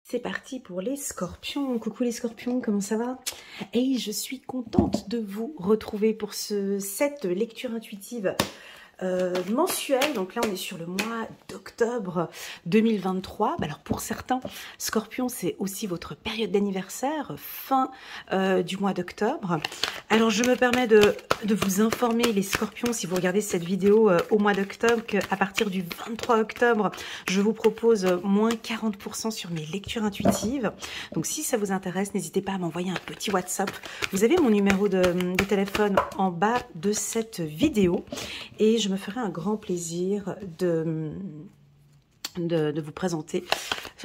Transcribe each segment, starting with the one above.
C'est parti pour les scorpions. Coucou les scorpions, comment ça va? Et je suis contente de vous retrouver pour cette lecture intuitive mensuelle. Donc là, on est sur le mois d'octobre 2023. Alors pour certains, scorpions, c'est aussi votre période d'anniversaire, fin du mois d'octobre. Alors je me permets de vous informer, les scorpions, si vous regardez cette vidéo au mois d'octobre, qu'à partir du 23 octobre, je vous propose moins 40% sur mes lectures intuitives. Donc si ça vous intéresse, n'hésitez pas à m'envoyer un petit WhatsApp. Vous avez mon numéro de téléphone en bas de cette vidéo et je me ferai un grand plaisir de vous présenter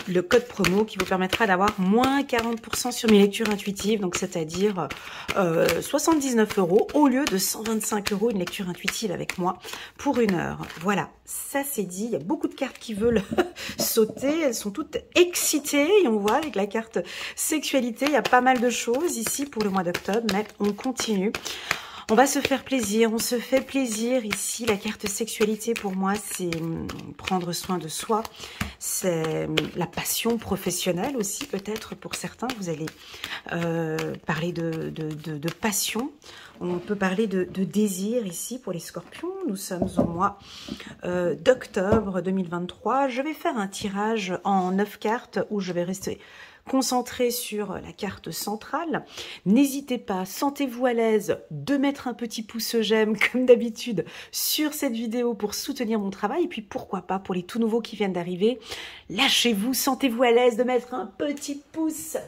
le code promo qui vous permettra d'avoir moins 40% sur mes lectures intuitives, donc c'est-à-dire 79 € au lieu de 125 € une lecture intuitive avec moi pour 1 heure. Voilà, ça c'est dit. Il y a beaucoup de cartes qui veulent sauter, elles sont toutes excitées et on voit avec la carte sexualité, il y a pas mal de choses ici pour le mois d'octobre, mais on continue. On va se faire plaisir, on se fait plaisir. Ici, la carte sexualité, pour moi, c'est prendre soin de soi. C'est la passion professionnelle aussi, peut-être pour certains. Vous allez parler de passion. On peut parler de désir ici pour les scorpions. Nous sommes au mois d'octobre 2023. Je vais faire un tirage en 9 cartes où je vais rester concentré sur la carte centrale. N'hésitez pas, sentez-vous à l'aise de mettre un petit pouce j'aime comme d'habitude sur cette vidéo pour soutenir mon travail. Et puis pourquoi pas pour les tout nouveaux qui viennent d'arriver, lâchez-vous, sentez-vous à l'aise de mettre un petit pouce.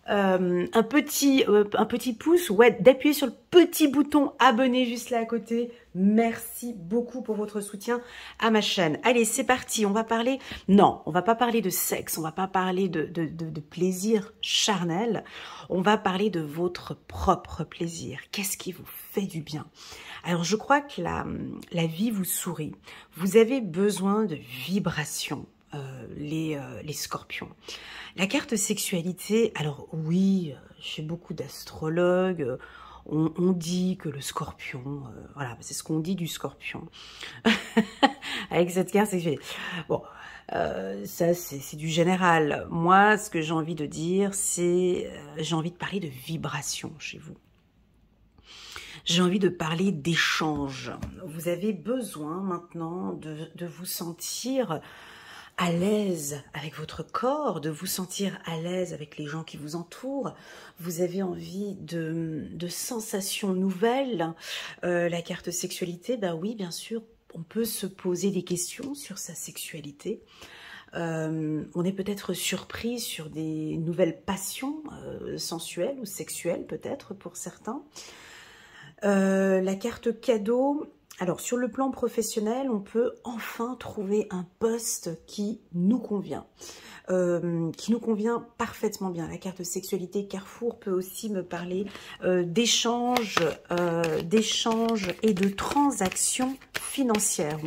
Un petit pouce, ouais, d'appuyer sur le petit bouton abonner juste là à côté. Merci beaucoup pour votre soutien à ma chaîne. Allez, c'est parti, on va parler... Non, on va pas parler de sexe, on va pas parler de plaisir charnel, on va parler de votre propre plaisir. Qu'est-ce qui vous fait du bien? Alors, je crois que la vie vous sourit. Vous avez besoin de vibrations. Les scorpions. La carte sexualité, alors oui, chez beaucoup d'astrologues, on dit que le scorpion, voilà, c'est ce qu'on dit du scorpion. Avec cette carte sexualité. Bon, ça c'est du général. Moi, ce que j'ai envie de dire, c'est, j'ai envie de parler de vibration chez vous. J'ai envie de parler d'échange. Vous avez besoin maintenant de vous sentir à l'aise avec votre corps, de vous sentir à l'aise avec les gens qui vous entourent. Vous avez envie de sensations nouvelles. La carte sexualité, ben oui, bien sûr, on peut se poser des questions sur sa sexualité. On est peut-être surpris sur des nouvelles passions sensuelles ou sexuelles, peut-être pour certains. La carte cadeau... Alors, sur le plan professionnel, on peut enfin trouver un poste qui nous convient parfaitement bien. La carte sexualité Carrefour peut aussi me parler d'échanges et de transactions financières.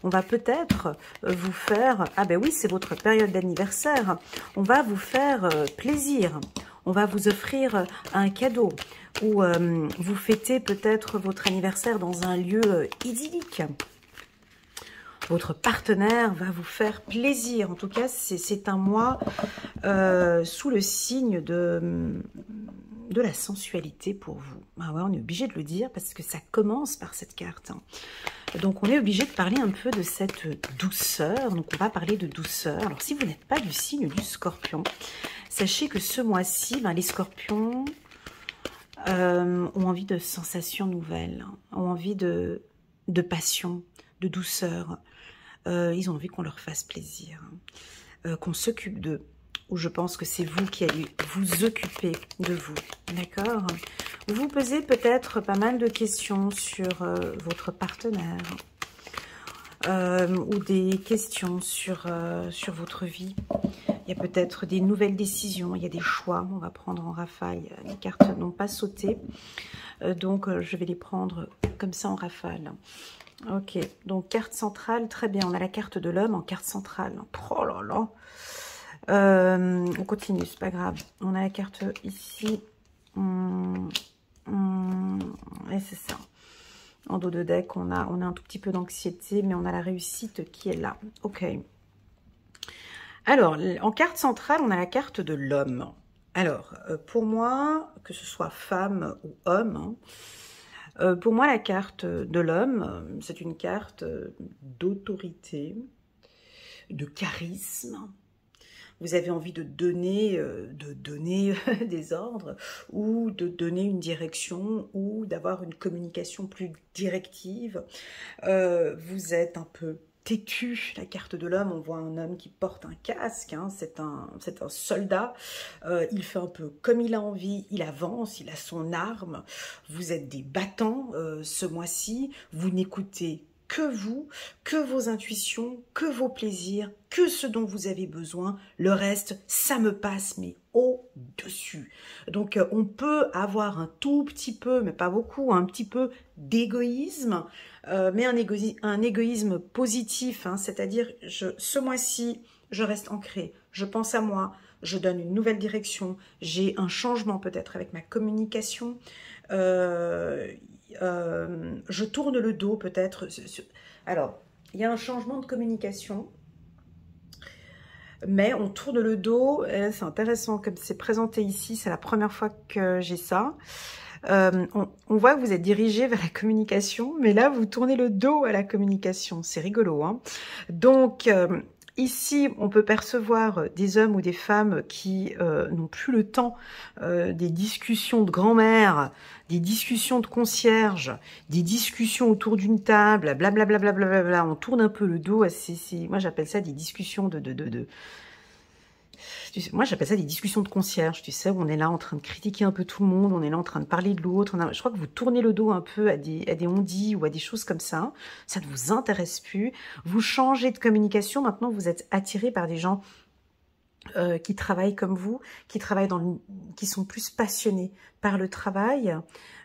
On va peut-être vous faire, ah ben oui, c'est votre période d'anniversaire, on va vous faire plaisir. On va vous offrir un cadeau ou vous fêtez peut-être votre anniversaire dans un lieu idyllique. Votre partenaire va vous faire plaisir. En tout cas, c'est un mois sous le signe de la sensualité pour vous. Ah ouais, on est obligé de le dire parce que ça commence par cette carte. Donc, on est obligé de parler un peu de cette douceur. Donc, on va parler de douceur. Alors, si vous n'êtes pas du signe du scorpion, sachez que ce mois-ci, ben, les scorpions ont envie de sensations nouvelles, ont envie de passion, de douceur. Ils ont envie qu'on leur fasse plaisir, qu'on s'occupe d'eux. Ou je pense que c'est vous qui allez vous occuper de vous, d'accord? Vous posez peut-être pas mal de questions sur votre partenaire ou des questions sur votre vie. Il y a peut-être des nouvelles décisions, il y a des choix. On va prendre en rafale. Les cartes n'ont pas sauté, donc je vais les prendre comme ça en rafale. Ok, donc carte centrale, très bien. On a la carte de l'homme en carte centrale. Oh là là. On continue, c'est pas grave. On a la carte ici. Et c'est ça. En dos de deck, on a un tout petit peu d'anxiété, mais on a la réussite qui est là. Ok. Alors, en carte centrale, on a la carte de l'homme. Alors, pour moi, que ce soit femme ou homme, pour moi, la carte de l'homme, c'est une carte d'autorité, de charisme. Vous avez envie de donner des ordres ou de donner une direction ou d'avoir une communication plus directive. Vous êtes un peu têtu, la carte de l'homme, on voit un homme qui porte un casque, hein, c'est un soldat, il fait un peu comme il a envie, il avance, il a son arme, vous êtes des battants ce mois-ci, vous n'écoutez que vos intuitions, que vos plaisirs, que ce dont vous avez besoin. Le reste, ça me passe, mais au-dessus. Donc, on peut avoir un tout petit peu, mais pas beaucoup, un petit peu d'égoïsme, mais un égoïsme positif, hein, c'est-à-dire, ce mois-ci, je reste ancrée, je pense à moi, je donne une nouvelle direction, j'ai un changement peut-être avec ma communication, je tourne le dos peut-être. Alors, il y a un changement de communication, mais on tourne le dos. C'est intéressant comme c'est présenté ici. C'est la première fois que j'ai ça. On voit que vous êtes dirigé vers la communication, mais là, vous tournez le dos à la communication. C'est rigolo, hein. Donc, ici, on peut percevoir des hommes ou des femmes qui n'ont plus le temps des discussions de grand-mère, des discussions de concierge, des discussions autour d'une table, blablabla. Bla. On tourne un peu le dos. Moi, j'appelle ça des discussions moi, j'appelle ça des discussions de concierge, tu sais, où on est là en train de critiquer un peu tout le monde, on est là en train de parler de l'autre. Je crois que vous tournez le dos un peu à des on-dit ou à des choses comme ça. Ça ne vous intéresse plus. Vous changez de communication. Maintenant, vous êtes attiré par des gens qui travaillent comme vous, qui sont plus passionnés par le travail.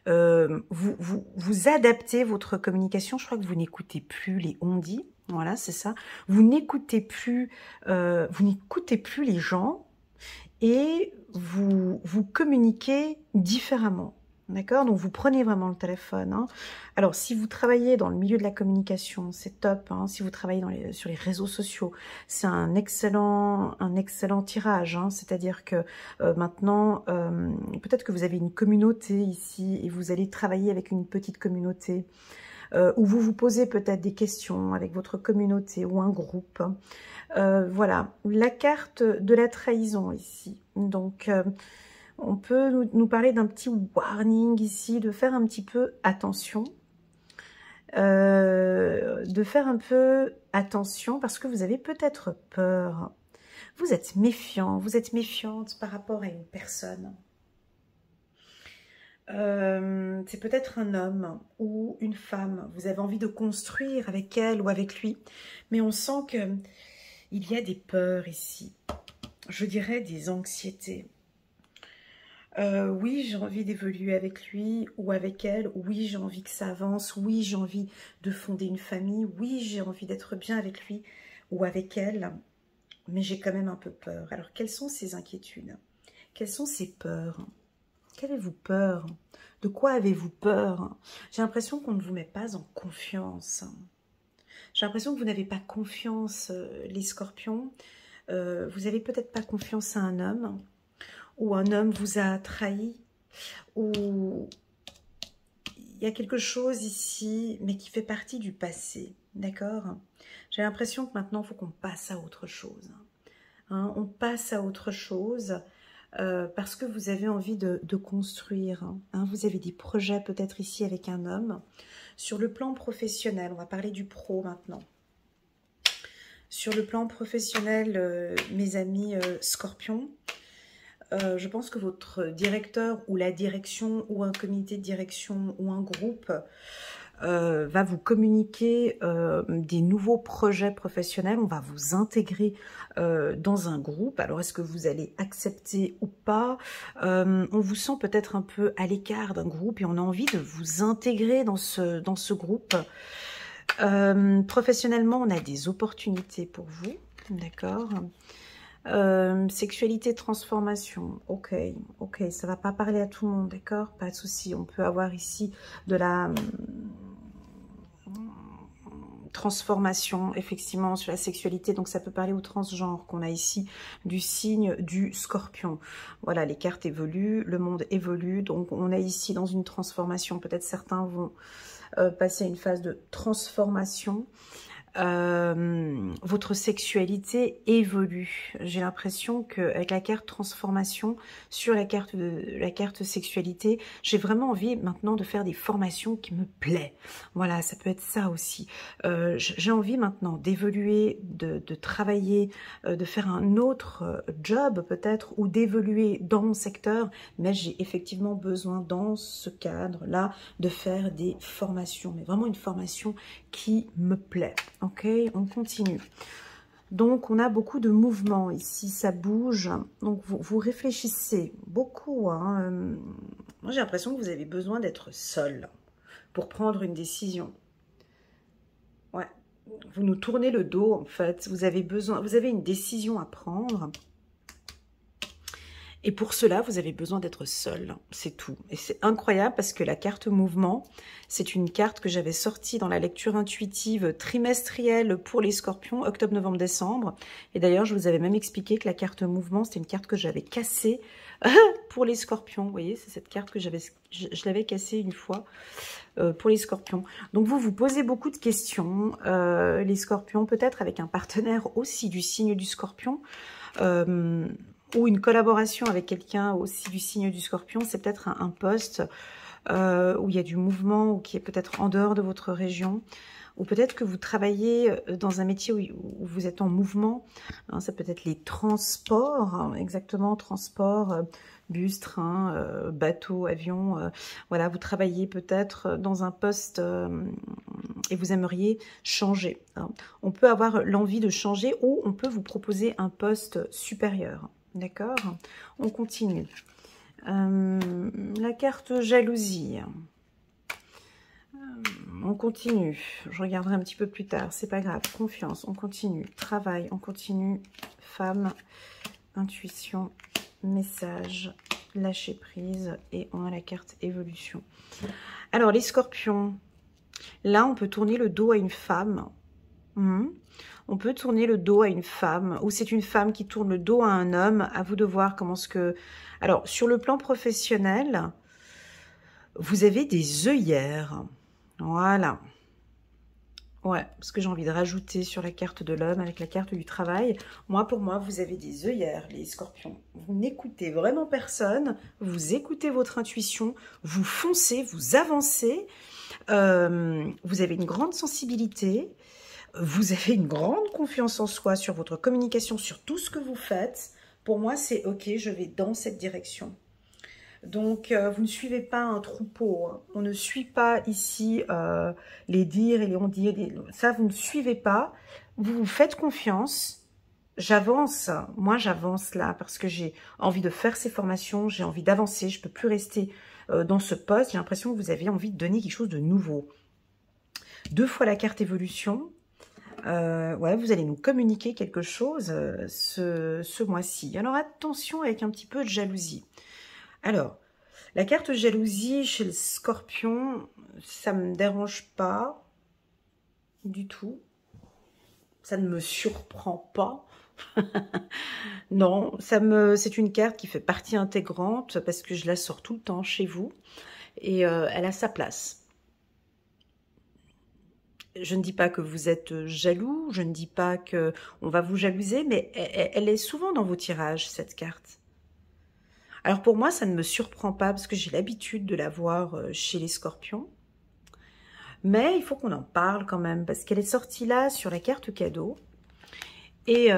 Vous adaptez votre communication. Je crois que vous n'écoutez plus les on-dit. Voilà, c'est ça. Vous n'écoutez plus les gens et vous communiquez différemment. D'accord? Donc, vous prenez vraiment le téléphone. Hein. Alors, si vous travaillez dans le milieu de la communication, c'est top. Hein. Si vous travaillez sur les réseaux sociaux, c'est un excellent tirage. Hein. C'est-à-dire que maintenant, peut-être que vous avez une communauté ici et vous allez travailler avec une petite communauté. Où vous vous posez peut-être des questions avec votre communauté ou un groupe. Voilà, la carte de la trahison ici. Donc, on peut nous parler d'un petit warning ici, de faire un petit peu attention. De faire un peu attention parce que vous avez peut-être peur. Vous êtes méfiant, vous êtes méfiante par rapport à une personne. C'est peut-être un homme ou une femme. Vous avez envie de construire avec elle ou avec lui. Mais on sent que il y a des peurs ici. Je dirais des anxiétés. Oui, j'ai envie d'évoluer avec lui ou avec elle. Oui, j'ai envie que ça avance. Oui, j'ai envie de fonder une famille. Oui, j'ai envie d'être bien avec lui ou avec elle. Mais j'ai quand même un peu peur. Alors, quelles sont ces inquiétudes? Quelles sont ces peurs? Qu'avez-vous peur? De quoi avez-vous peur? J'ai l'impression qu'on ne vous met pas en confiance. J'ai l'impression que vous n'avez pas confiance, les scorpions. Vous n'avez peut-être pas confiance à un homme, ou un homme vous a trahi, ou il y a quelque chose ici, mais qui fait partie du passé, d'accord? J'ai l'impression que maintenant, il faut qu'on passe à autre chose. Hein, on passe à autre chose. Parce que vous avez envie de construire. Hein, vous avez des projets peut-être ici avec un homme. Sur le plan professionnel, on va parler du pro maintenant. Sur le plan professionnel, mes amis scorpions, je pense que votre directeur ou la direction ou un comité de direction ou un groupe va vous communiquer des nouveaux projets professionnels. On va vous intégrer dans un groupe. Alors, est-ce que vous allez accepter ou pas? On vous sent peut-être un peu à l'écart d'un groupe et on a envie de vous intégrer dans ce groupe. Professionnellement, on a des opportunités pour vous. D'accord. Sexualité, transformation, ok, ça va pas parler à tout le monde, d'accord, pas de souci. On peut avoir ici de la transformation, effectivement, sur la sexualité. Donc, ça peut parler au transgenre qu'on a ici du signe du Scorpion. Voilà, les cartes évoluent, le monde évolue. Donc, on est ici dans une transformation. Peut-être certains vont passer à une phase de transformation. Votre sexualité évolue. J'ai l'impression qu'avec la carte transformation sur la carte sexualité, j'ai vraiment envie maintenant de faire des formations qui me plaisent. Voilà, ça peut être ça aussi. J'ai envie maintenant d'évoluer, de travailler, de faire un autre job peut-être, ou d'évoluer dans mon secteur, mais j'ai effectivement besoin dans ce cadre-là de faire des formations, mais vraiment une formation qui me plaît. Ok, on continue. Donc, on a beaucoup de mouvements ici, ça bouge. Donc, vous réfléchissez beaucoup. Hein. Moi, j'ai l'impression que vous avez besoin d'être seul pour prendre une décision. Ouais, vous nous tournez le dos, en fait. Vous avez une décision à prendre. Et pour cela, vous avez besoin d'être seul, c'est tout. Et c'est incroyable parce que la carte mouvement, c'est une carte que j'avais sortie dans la lecture intuitive trimestrielle pour les scorpions, octobre, novembre, décembre. Et d'ailleurs, je vous avais même expliqué que la carte mouvement, c'était une carte que j'avais cassée pour les scorpions. Vous voyez, c'est cette carte que je l'avais cassée une fois pour les scorpions. Donc vous posez beaucoup de questions, les scorpions, peut-être avec un partenaire aussi du signe du scorpion, ou une collaboration avec quelqu'un aussi du signe du Scorpion. C'est peut-être un poste où il y a du mouvement, ou qui est peut-être en dehors de votre région, ou peut-être que vous travaillez dans un métier où vous êtes en mouvement. Hein, ça peut être les transports, hein, exactement, transport, bus, train, bateau, avion. Voilà, vous travaillez peut-être dans un poste et vous aimeriez changer. Hein. On peut avoir l'envie de changer, ou on peut vous proposer un poste supérieur. D'accord, on continue. La carte jalousie. On continue. Je regarderai un petit peu plus tard. C'est pas grave. Confiance, on continue. Travail, on continue. Femme, intuition, message, lâcher prise. Et on a la carte évolution. Alors, les scorpions. Là, on peut tourner le dos à une femme. On peut tourner le dos à une femme, ou c'est une femme qui tourne le dos à un homme. À vous de voir comment ce que... Alors, sur le plan professionnel, vous avez des œillères. Voilà. Ouais, ce que j'ai envie de rajouter sur la carte de l'homme avec la carte du travail. Pour moi, vous avez des œillères, les scorpions. Vous n'écoutez vraiment personne. Vous écoutez votre intuition. Vous foncez, vous avancez. Vous avez une grande sensibilité. Vous avez une grande confiance en soi sur votre communication, sur tout ce que vous faites. Pour moi, c'est OK, je vais dans cette direction. Donc, vous ne suivez pas un troupeau. Hein. On ne suit pas ici les dires et les on-dire. Ça, vous ne suivez pas. Vous vous faites confiance. J'avance. Moi, j'avance là parce que j'ai envie de faire ces formations. J'ai envie d'avancer. Je ne peux plus rester dans ce poste. J'ai l'impression que vous avez envie de donner quelque chose de nouveau. 2 fois la carte évolution. Ouais, vous allez nous communiquer quelque chose ce mois-ci. Alors attention avec un petit peu de jalousie. Alors, la carte jalousie chez le scorpion, ça ne me dérange pas du tout. Ça ne me surprend pas. Non, c'est une carte qui fait partie intégrante parce que je la sors tout le temps chez vous. Et elle a sa place. Je ne dis pas que vous êtes jaloux, je ne dis pas qu'on va vous jalouser, mais elle est souvent dans vos tirages, cette carte. Alors pour moi, ça ne me surprend pas, parce que j'ai l'habitude de la voir chez les scorpions. Mais il faut qu'on en parle quand même, parce qu'elle est sortie là sur la carte cadeau. Et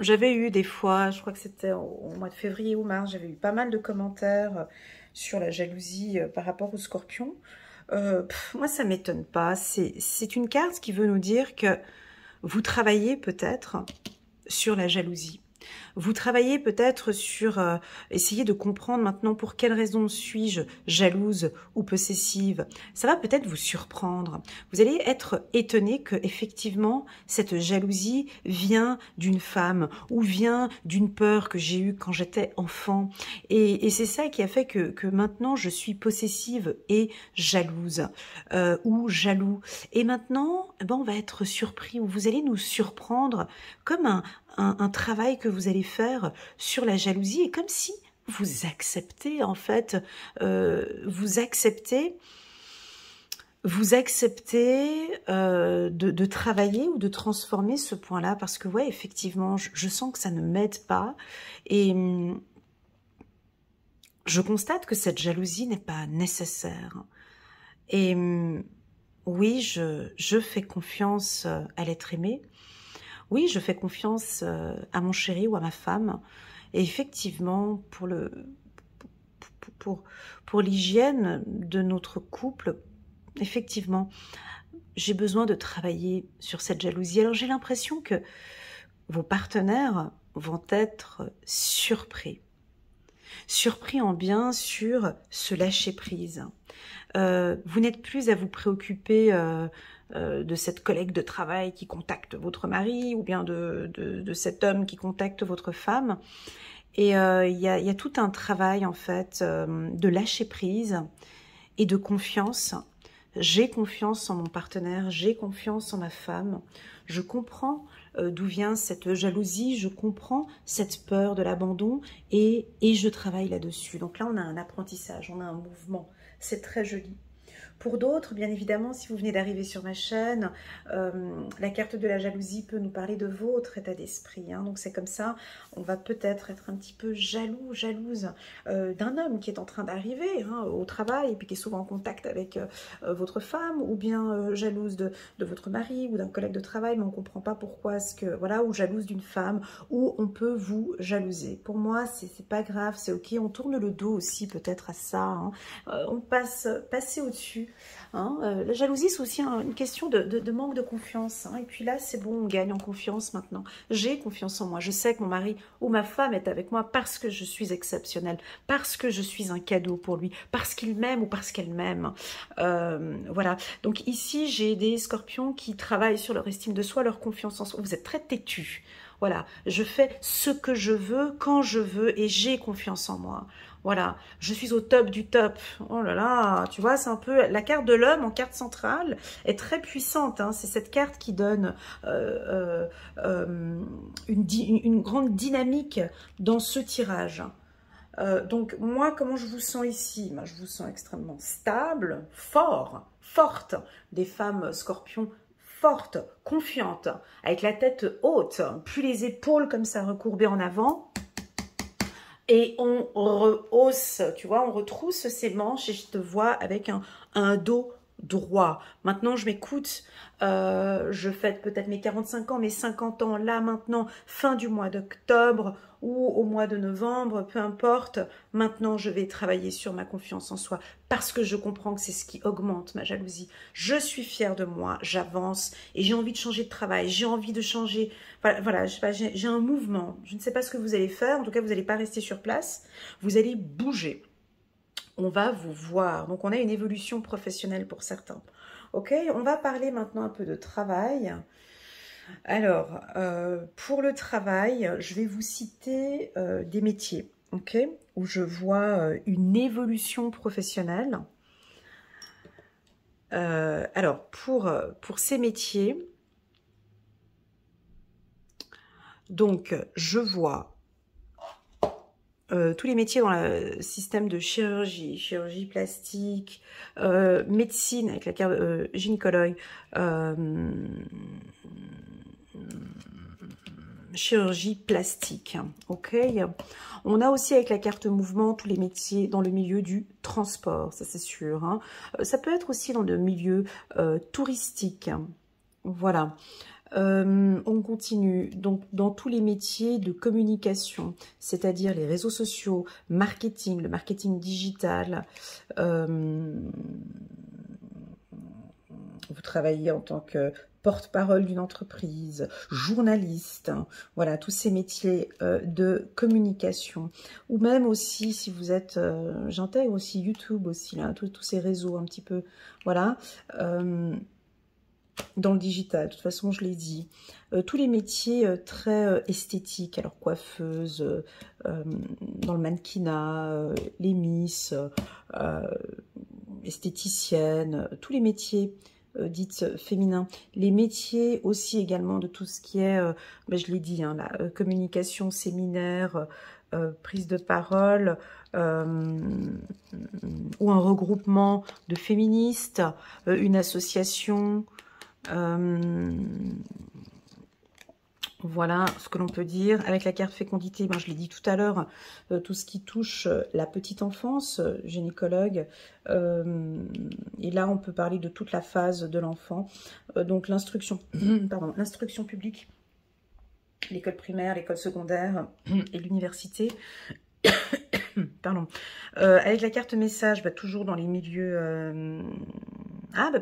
j'avais eu des fois, je crois que c'était au mois de février ou mars, j'avais eu pas mal de commentaires sur la jalousie par rapport aux scorpions. Moi, ça ne m'étonne pas. C'est une carte qui veut nous dire que vous travaillez peut-être sur la jalousie. Vous travaillez peut-être sur essayer de comprendre maintenant pour quelle raison suis-je jalouse ou possessive. Ça va peut-être vous surprendre. Vous allez être étonné que effectivement cette jalousie vient d'une femme ou vient d'une peur que j'ai eue quand j'étais enfant. Et c'est ça qui a fait que maintenant je suis possessive et jalouse ou jaloux. Et maintenant, ben, on va être surpris ou vous allez nous surprendre comme un travail que vous allez faire sur la jalousie et comme si vous acceptez en fait, vous acceptez de travailler ou de transformer ce point-là parce que ouais effectivement je sens que ça ne m'aide pas et je constate que cette jalousie n'est pas nécessaire et oui je fais confiance à l'être aimé. Oui, je fais confiance à mon chéri ou à ma femme. Et effectivement, pour l'hygiène de notre couple, effectivement, j'ai besoin de travailler sur cette jalousie. Alors j'ai l'impression que vos partenaires vont être surpris. Surpris en bien sur ce lâcher-prise. Vous n'êtes plus à vous préoccuper de cette collègue de travail qui contacte votre mari ou bien de cet homme qui contacte votre femme. Et il y a tout un travail en fait de lâcher prise et de confiance. J'ai confiance en mon partenaire, j'ai confiance en ma femme. Je comprends d'où vient cette jalousie, je comprends cette peur de l'abandon et je travaille là-dessus. Donc là, on a un apprentissage, on a un mouvement. C'est très joli. Pour d'autres, bien évidemment, si vous venez d'arriver sur ma chaîne, la carte de la jalousie peut nous parler de votre état d'esprit. Hein. Donc c'est comme ça, on va peut-être être un petit peu jaloux, jalouse d'un homme qui est en train d'arriver hein, au travail et puis qui est souvent en contact avec votre femme, ou bien jalouse de votre mari ou d'un collègue de travail, mais on ne comprend pas pourquoi est-ce que, voilà, ou jalouse d'une femme, ou on peut vous jalouser. Pour moi, c'est pas grave, c'est ok, on tourne le dos aussi peut-être à ça, hein. On passer au-dessus. Hein, la jalousie, c'est aussi une question de manque de confiance. Hein, et puis là, c'est bon, on gagne en confiance maintenant. J'ai confiance en moi. Je sais que mon mari ou ma femme est avec moi parce que je suis exceptionnelle, parce que je suis un cadeau pour lui, parce qu'il m'aime ou parce qu'elle m'aime. Voilà. Donc ici, j'ai des scorpions qui travaillent sur leur estime de soi, leur confiance en soi. Vous êtes très têtus. Voilà. Je fais ce que je veux, quand je veux et j'ai confiance en moi. Voilà, je suis au top du top. Oh là là, tu vois, c'est un peu... La carte de l'homme en carte centrale est très puissante. Hein. C'est cette carte qui donne une grande dynamique dans ce tirage. Donc, moi, comment je vous sens ici? Moi, je vous sens extrêmement stable, fort, forte. Des femmes scorpions fortes, confiantes, avec la tête haute, plus les épaules comme ça recourbées en avant. Et on rehausse, tu vois, on retrousse ses manches et je te vois avec un dos droit. Maintenant, je m'écoute, je fête peut-être mes 45 ans, mes 50 ans, là maintenant, fin du mois d'octobre ou au mois de novembre, peu importe. Maintenant, je vais travailler sur ma confiance en soi parce que je comprends que c'est ce qui augmente ma jalousie. Je suis fière de moi, j'avance et j'ai envie de changer de travail, j'ai envie de changer... Voilà, j'ai un mouvement. Je ne sais pas ce que vous allez faire. En tout cas, vous n'allez pas rester sur place. Vous allez bouger. On va vous voir. Donc, on a une évolution professionnelle pour certains. Ok, on va parler maintenant un peu de travail. Alors, pour le travail, je vais vous citer des métiers, ok, où je vois une évolution professionnelle. Alors, pour ces métiers... Donc, je vois tous les métiers dans le système de chirurgie, chirurgie plastique, médecine avec la carte gynécologue, chirurgie plastique. Ok. On a aussi avec la carte mouvement tous les métiers dans le milieu du transport, ça c'est sûr. Hein. Ça peut être aussi dans le milieu touristique. Voilà. On continue donc dans tous les métiers de communication, c'est-à-dire les réseaux sociaux, marketing, le marketing digital. Vous travaillez en tant que porte-parole d'une entreprise, journaliste, hein, voilà, tous ces métiers de communication, ou même aussi, si vous êtes, j'intègre aussi YouTube aussi, là, tous ces réseaux un petit peu, voilà, dans le digital, de toute façon, je l'ai dit, tous les métiers très esthétiques, alors coiffeuse, dans le mannequinat, les miss, esthéticienne, tous les métiers dites féminins, les métiers aussi également de tout ce qui est, je l'ai dit, hein, la communication, séminaire, prise de parole, ou un regroupement de féministes, une association, voilà ce que l'on peut dire. Avec la carte fécondité, je l'ai dit tout à l'heure, tout ce qui touche la petite enfance, gynécologue, et là on peut parler de toute la phase de l'enfant, donc l'instruction, pardon, l'instruction publique, l'école primaire, l'école secondaire et l'université. Pardon. Avec la carte message, toujours dans les milieux,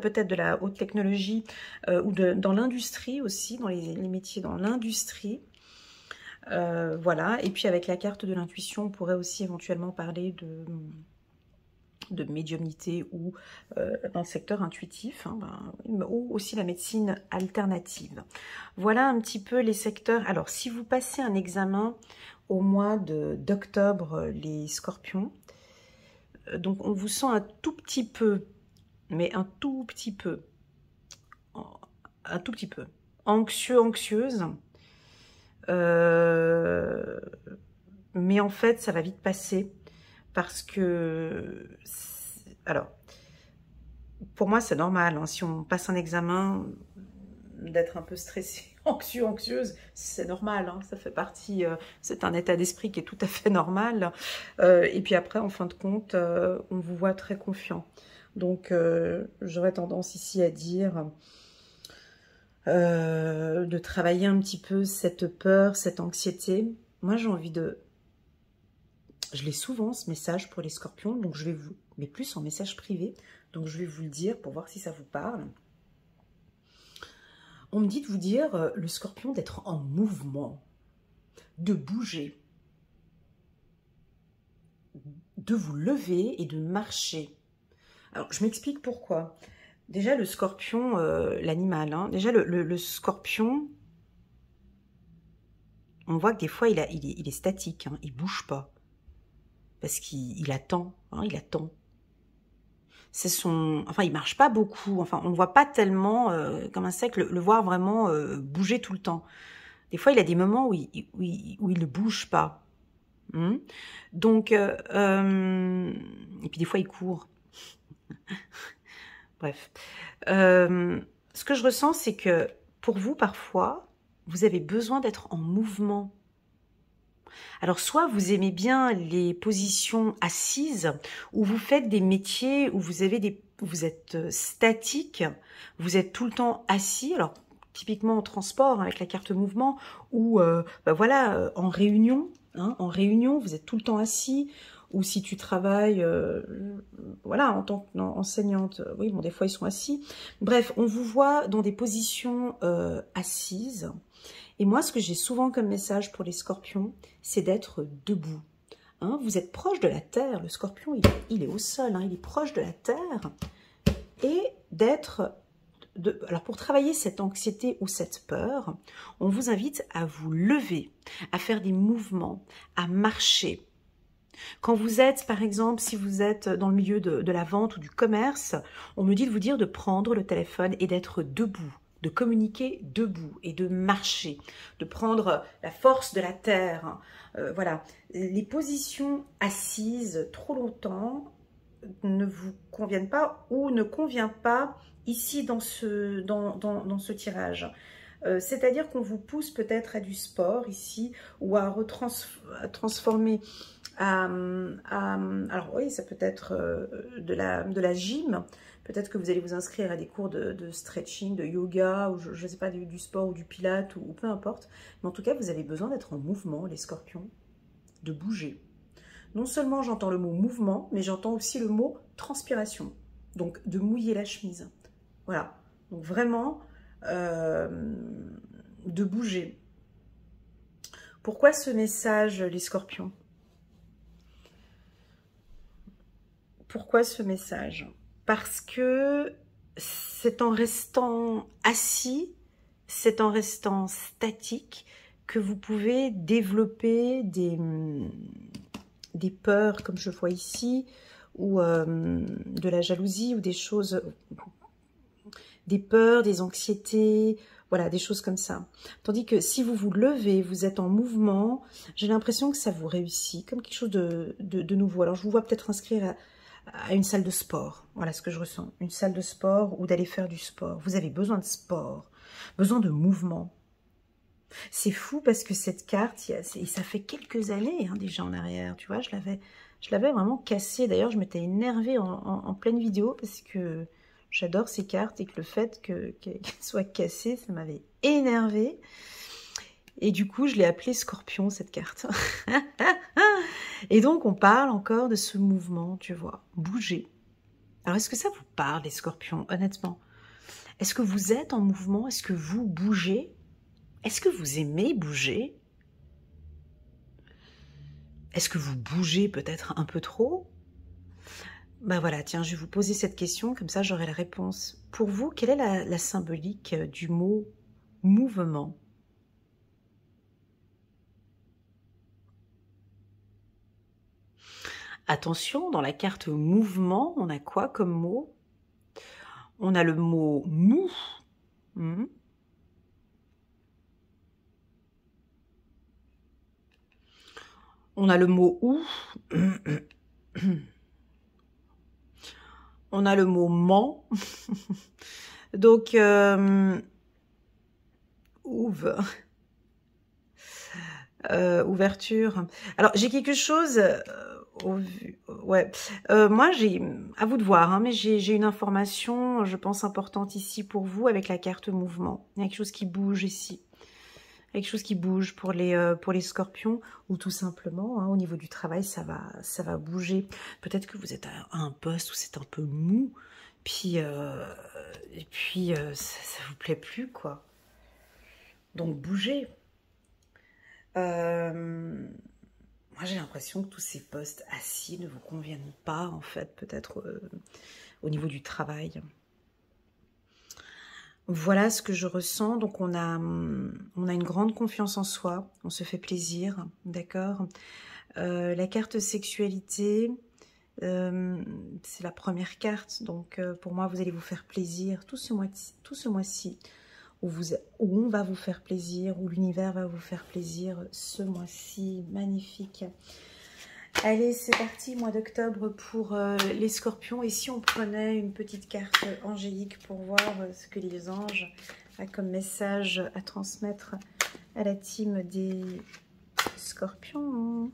peut-être de la haute technologie, ou dans l'industrie aussi, dans les métiers dans l'industrie. Voilà. Et puis avec la carte de l'intuition, on pourrait aussi éventuellement parler de médiumnité ou dans le secteur intuitif, hein, ou aussi la médecine alternative. Voilà un petit peu les secteurs. Alors, si vous passez un examen au mois d'octobre, les scorpions, donc on vous sent un tout petit peu, mais un tout petit peu anxieux, anxieuse, mais en fait ça va vite passer, parce que, alors, pour moi c'est normal, hein, si on passe un examen, d'être un peu stressé, anxieux, anxieuse, c'est normal, hein, ça fait partie, c'est un état d'esprit qui est tout à fait normal, et puis après, en fin de compte, on vous voit très confiant. Donc, j'aurais tendance ici à dire de travailler un petit peu cette peur, cette anxiété. Moi, j'ai envie de... Je l'ai souvent, ce message pour les scorpions, donc je vais vous... mais plus en message privé, donc je vais vous le dire pour voir si ça vous parle. On me dit de vous dire, le scorpion, d'être en mouvement, de bouger, de vous lever et de marcher. Alors, je m'explique pourquoi. Déjà, le scorpion, l'animal, hein, déjà, le scorpion, on voit que des fois, il est statique, hein, il ne bouge pas. Parce qu'il attend, hein, il attend. C'est son... Enfin, il marche pas beaucoup. Enfin, on ne voit pas tellement, comme un insecte, le voir vraiment bouger tout le temps. Des fois, il a des moments où il ne bouge pas. Donc, et puis des fois, il court. Bref. Ce que je ressens, c'est que pour vous, parfois, vous avez besoin d'être en mouvement. Alors, soit vous aimez bien les positions assises, où vous faites des métiers où vous êtes statique, vous êtes tout le temps assis. Alors, typiquement en transport, avec la carte mouvement, ou voilà, en réunion. Hein, en réunion, vous êtes tout le temps assis. Ou si tu travailles, voilà, en tant qu'enseignante, oui, bon, des fois ils sont assis. Bref, on vous voit dans des positions assises. Et moi, ce que j'ai souvent comme message pour les scorpions, c'est d'être debout. Hein, vous êtes proche de la terre. Le scorpion, il est au sol, hein, il est proche de la terre. Et d'être... Alors, pour travailler cette anxiété ou cette peur, on vous invite à vous lever, à faire des mouvements, à marcher. Quand vous êtes, par exemple, si vous êtes dans le milieu de la vente ou du commerce, on me dit de vous dire de prendre le téléphone et d'être debout, de communiquer debout et de marcher, de prendre la force de la terre. Voilà, les positions assises trop longtemps ne vous conviennent pas ou ne conviennent pas ici dans ce tirage. C'est-à-dire qu'on vous pousse peut-être à du sport ici ou à transformer... alors oui, ça peut être de la gym. Peut-être que vous allez vous inscrire à des cours de stretching, de yoga, ou je ne sais pas, du sport ou du pilate, ou peu importe. Mais en tout cas, vous avez besoin d'être en mouvement, les scorpions, de bouger. Non seulement j'entends le mot mouvement, mais j'entends aussi le mot transpiration. Donc, de mouiller la chemise. Voilà. Donc, vraiment, de bouger. Pourquoi ce message, les scorpions? Pourquoi ce message? Parce que c'est en restant assis, c'est en restant statique que vous pouvez développer des peurs, comme je vois ici, ou de la jalousie, ou des choses, des peurs, des anxiétés, voilà, des choses comme ça. Tandis que si vous vous levez, vous êtes en mouvement, j'ai l'impression que ça vous réussit, comme quelque chose de nouveau. Alors, je vous vois peut-être inscrire à une salle de sport. Voilà ce que je ressens. Une salle de sport ou d'aller faire du sport. Vous avez besoin de sport, besoin de mouvement. C'est fou parce que cette carte, et ça fait quelques années déjà en arrière, tu vois, je l'avais vraiment cassée. D'ailleurs, je m'étais énervée en pleine vidéo parce que j'adore ces cartes et que le fait qu'elles soient cassées, ça m'avait énervée. Et du coup, je l'ai appelée Scorpion, cette carte. Et donc, on parle encore de ce mouvement, tu vois, bouger. Alors, est-ce que ça vous parle, les scorpions, honnêtement? Est-ce que vous êtes en mouvement? Est-ce que vous bougez? Est-ce que vous aimez bouger? Est-ce que vous bougez peut-être un peu trop? Ben voilà, tiens, je vais vous poser cette question, comme ça j'aurai la réponse. Pour vous, quelle est la symbolique du mot mouvement? Attention, dans la carte mouvement, on a quoi comme mot? On a le mot mou. On a le mot ou. On a le mot ment. Donc, ouverture. Alors, j'ai quelque chose... ouais. Moi, à vous de voir, mais j'ai une information, je pense, importante ici pour vous avec la carte mouvement. Il y a quelque chose qui bouge ici. Quelque chose qui bouge pour les scorpions, ou tout simplement, au niveau du travail, ça va bouger. Peut-être que vous êtes à un poste où c'est un peu mou, puis, et puis ça vous plaît plus, quoi. Donc, bougez. Moi, j'ai l'impression que tous ces postes assis ne vous conviennent pas, en fait, peut-être au niveau du travail. Voilà ce que je ressens. Donc, on a une grande confiance en soi. On se fait plaisir, d'accord. La carte sexualité, c'est la première carte. Donc, pour moi, vous allez vous faire plaisir tout ce mois-ci. Où on va vous faire plaisir, où l'univers va vous faire plaisir ce mois-ci. Magnifique. Allez, c'est parti, mois d'octobre pour les scorpions. Et si on prenait une petite carte angélique pour voir ce que les anges ont comme message à transmettre à la team des scorpions.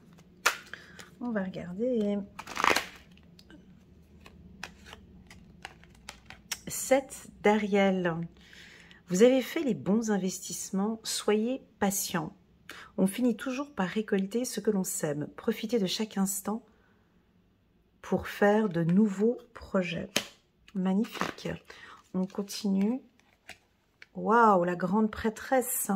On va regarder. 7 d'Ariel. Vous avez fait les bons investissements, soyez patient. On finit toujours par récolter ce que l'on sème. Profitez de chaque instant pour faire de nouveaux projets. Magnifique. On continue. Waouh, la grande prêtresse.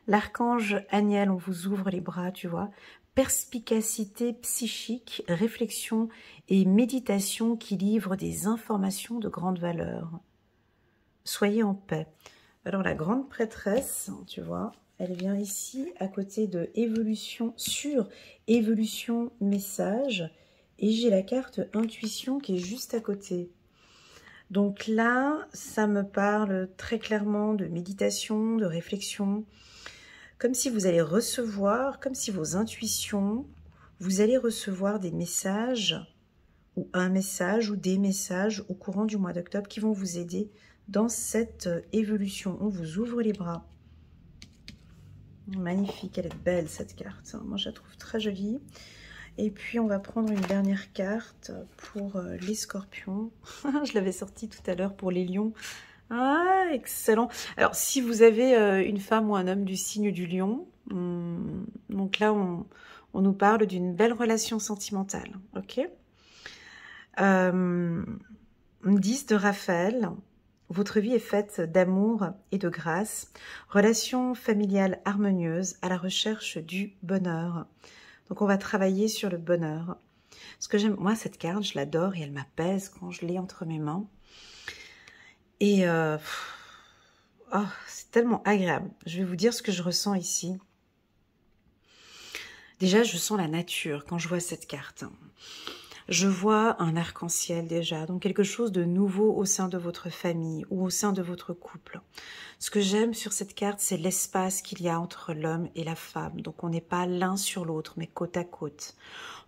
L'archange Aniel, on vous ouvre les bras, tu vois. Perspicacité psychique, réflexion et méditation qui livrent des informations de grande valeur. Soyez en paix. Alors, la grande prêtresse, tu vois, elle vient ici à côté de évolution sur évolution message. Et j'ai la carte intuition qui est juste à côté. Donc là, ça me parle très clairement de méditation, de réflexion. Comme si vous allez recevoir, comme si vos intuitions, vous allez recevoir des messages, ou un message, ou des messages au courant du mois d'octobre qui vont vous aider dans cette évolution. On vous ouvre les bras. Magnifique, elle est belle cette carte. Moi, je la trouve très jolie. Et puis, on va prendre une dernière carte pour les scorpions. Je l'avais sortie tout à l'heure pour les lions. Ah, excellent. Alors, si vous avez une femme ou un homme du signe du lion, donc là, on nous parle d'une belle relation sentimentale. Ok. 10 de Raphaël. Votre vie est faite d'amour et de grâce, relation familiale harmonieuse à la recherche du bonheur. Donc on va travailler sur le bonheur. Ce que j'aime, moi cette carte, je l'adore et elle m'apaise quand je l'ai entre mes mains. Et oh, c'est tellement agréable. Je vais vous dire ce que je ressens ici. Déjà, je sens la nature quand je vois cette carte. Je vois un arc-en-ciel déjà, donc quelque chose de nouveau au sein de votre famille ou au sein de votre couple. Ce que j'aime sur cette carte, c'est l'espace qu'il y a entre l'homme et la femme. Donc on n'est pas l'un sur l'autre, mais côte à côte.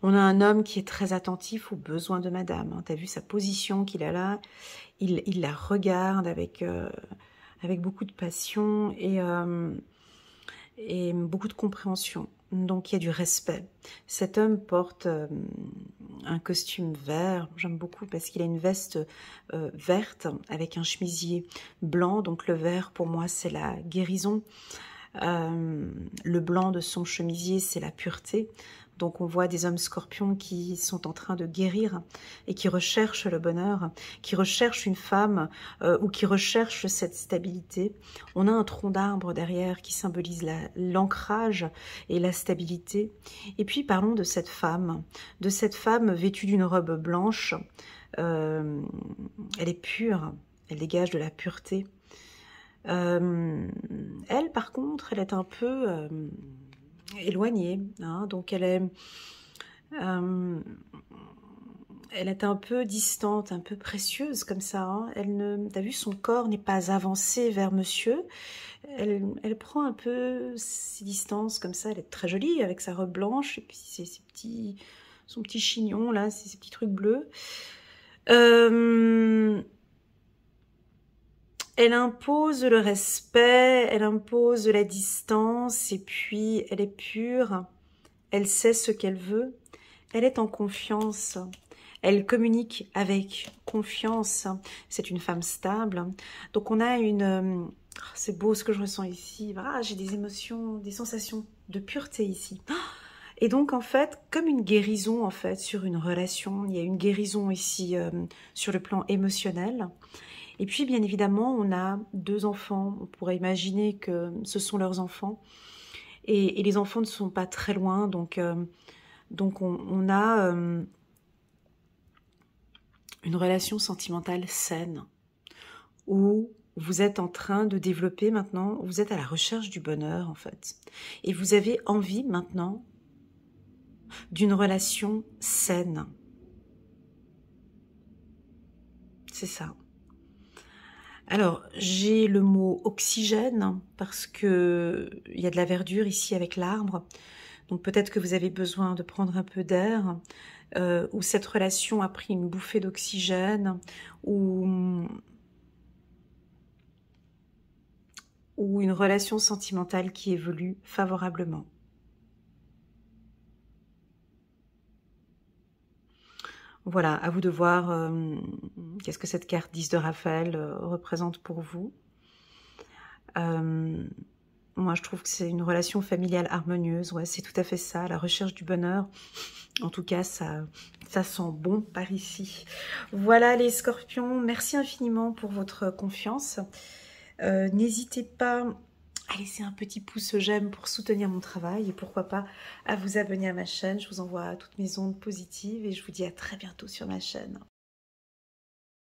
On a un homme qui est très attentif aux besoins de madame. Hein. Tu as vu sa position qu'il a là? Il la regarde avec beaucoup de passion et beaucoup de compréhension. Donc il y a du respect. Cet homme porte un costume vert, j'aime beaucoup parce qu'il a une veste verte avec un chemisier blanc. Donc le vert pour moi c'est la guérison. Le blanc de son chemisier c'est la pureté. Donc on voit des hommes scorpions qui sont en train de guérir et qui recherchent le bonheur, qui recherchent une femme ou qui recherchent cette stabilité. On a un tronc d'arbre derrière qui symbolise l'ancrage et la stabilité. Et puis parlons de cette femme vêtue d'une robe blanche. Elle est pure, elle dégage de la pureté. Elle par contre, elle est un peu... éloignée, hein, donc elle est un peu distante, un peu précieuse comme ça. Hein. T'as vu, son corps n'est pas avancé vers monsieur. Elle prend un peu ses distances comme ça. Elle est très jolie avec sa robe blanche et puis son petit chignon là, ses petits trucs bleus. Elle impose le respect, elle impose la distance et puis elle est pure, elle sait ce qu'elle veut, elle est en confiance, elle communique avec confiance, c'est une femme stable. Donc on a une... c'est beau ce que je ressens ici, ah, j'ai des émotions, des sensations de pureté ici. Et donc en fait, comme une guérison en fait sur une relation, il y a une guérison ici sur le plan émotionnel. Et puis, bien évidemment, on a 2 enfants. On pourrait imaginer que ce sont leurs enfants. Et les enfants ne sont pas très loin. Donc on a une relation sentimentale saine où vous êtes en train de développer maintenant, vous êtes à la recherche du bonheur, en fait. Et vous avez envie maintenant d'une relation saine. C'est ça. Alors, j'ai le mot oxygène parce que il y a de la verdure ici avec l'arbre. Donc peut-être que vous avez besoin de prendre un peu d'air, ou cette relation a pris une bouffée d'oxygène, ou une relation sentimentale qui évolue favorablement. Voilà, à vous de voir qu'est-ce que cette carte 10 de Raphaël représente pour vous. Moi, je trouve que c'est une relation familiale harmonieuse. Ouais, c'est tout à fait ça, la recherche du bonheur. En tout cas, ça sent bon par ici. Voilà les scorpions, merci infiniment pour votre confiance. N'hésitez pas à laisser un petit pouce j'aime pour soutenir mon travail et pourquoi pas à vous abonner à ma chaîne. Je vous envoie toutes mes ondes positives et je vous dis à très bientôt sur ma chaîne.